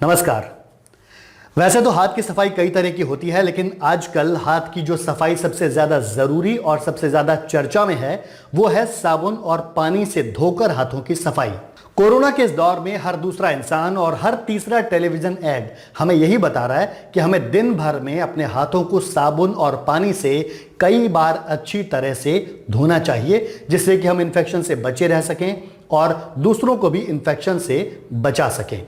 नमस्कार। वैसे तो हाथ की सफाई कई तरह की होती है, लेकिन आजकल हाथ की जो सफाई सबसे ज्यादा जरूरी और सबसे ज्यादा चर्चा में है वो है साबुन और पानी से धोकर हाथों की सफाई। कोरोना के इस दौर में हर दूसरा इंसान और हर तीसरा टेलीविजन ऐड हमें यही बता रहा है कि हमें दिन भर में अपने हाथों को साबुन और पानी से कई बार अच्छी तरह से धोना चाहिए, जिससे कि हम इन्फेक्शन से बचे रह सकें और दूसरों को भी इन्फेक्शन से बचा सकें।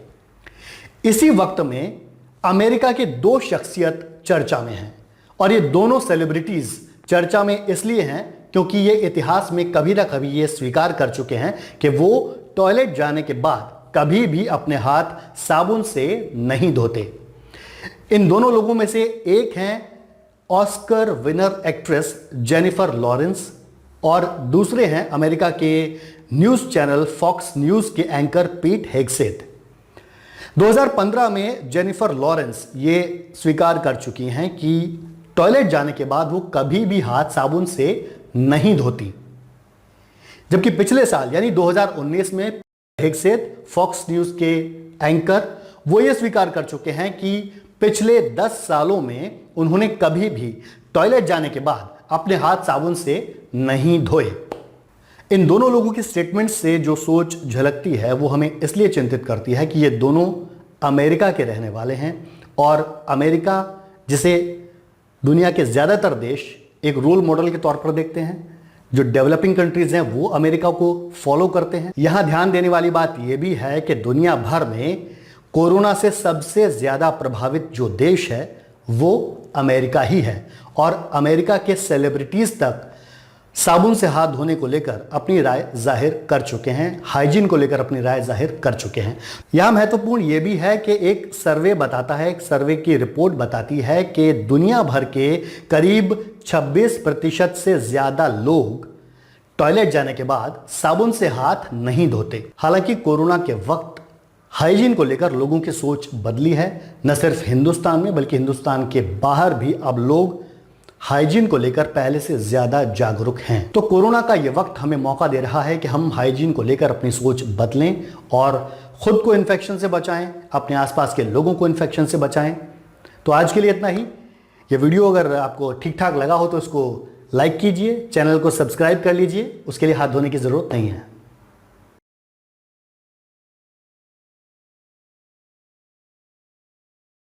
इसी वक्त में अमेरिका के दो शख्सियत चर्चा में हैं और ये दोनों सेलिब्रिटीज चर्चा में इसलिए हैं क्योंकि ये इतिहास में कभी ना कभी ये स्वीकार कर चुके हैं कि वो टॉयलेट जाने के बाद कभी भी अपने हाथ साबुन से नहीं धोते। इन दोनों लोगों में से एक हैं Oscar winner actress Jennifer Lawrence और दूसरे हैं अमेरिका के न्यूज चैनल फॉक्स न्यूज के एंकर पीट हेग्सेथ। 2015 में जेनिफर लॉरेंस ये स्वीकार कर चुकी हैं कि टॉयलेट जाने के बाद वो कभी भी हाथ साबुन से नहीं धोती, जबकि पिछले साल यानी 2019 में हेग्सेथ फॉक्स न्यूज के एंकर वो ये स्वीकार कर चुके हैं कि पिछले 10 सालों में उन्होंने कभी भी टॉयलेट जाने के बाद अपने हाथ साबुन से नहीं धोए। इन दोनों लोगों की स्टेटमेंट से जो सोच झलकती है वो हमें इसलिए चिंतित करती है कि ये दोनों अमेरिका के रहने वाले हैं और अमेरिका, जिसे दुनिया के ज़्यादातर देश एक रोल मॉडल के तौर पर देखते हैं, जो डेवलपिंग कंट्रीज हैं वो अमेरिका को फॉलो करते हैं। यहाँ ध्यान देने वाली बात यह भी है कि दुनिया भर में कोरोना से सबसे ज़्यादा प्रभावित जो देश है वो अमेरिका ही है और अमेरिका के सेलिब्रिटीज़ तक साबुन से हाथ धोने को लेकर अपनी राय जाहिर कर चुके हैं, हाइजीन को लेकर अपनी राय जाहिर कर चुके हैं। यह महत्वपूर्ण यह भी है कि एक सर्वे बताता है, एक सर्वे की रिपोर्ट बताती है कि दुनिया भर के करीब 26% से ज़्यादा लोग टॉयलेट जाने के बाद साबुन से हाथ नहीं धोते। हालांकि कोरोना के वक्त हाइजीन को लेकर लोगों की सोच बदली है, न सिर्फ हिंदुस्तान में बल्कि हिंदुस्तान के बाहर भी अब लोग हाइजीन को लेकर पहले से ज्यादा जागरूक हैं। तो कोरोना का ये वक्त हमें मौका दे रहा है कि हम हाइजीन को लेकर अपनी सोच बदलें और खुद को इन्फेक्शन से बचाएं, अपने आसपास के लोगों को इन्फेक्शन से बचाएं। तो आज के लिए इतना ही। ये वीडियो अगर आपको ठीक ठाक लगा हो तो इसको लाइक कीजिए, चैनल को सब्सक्राइब कर लीजिए। उसके लिए हाथ धोने की जरूरत नहीं है।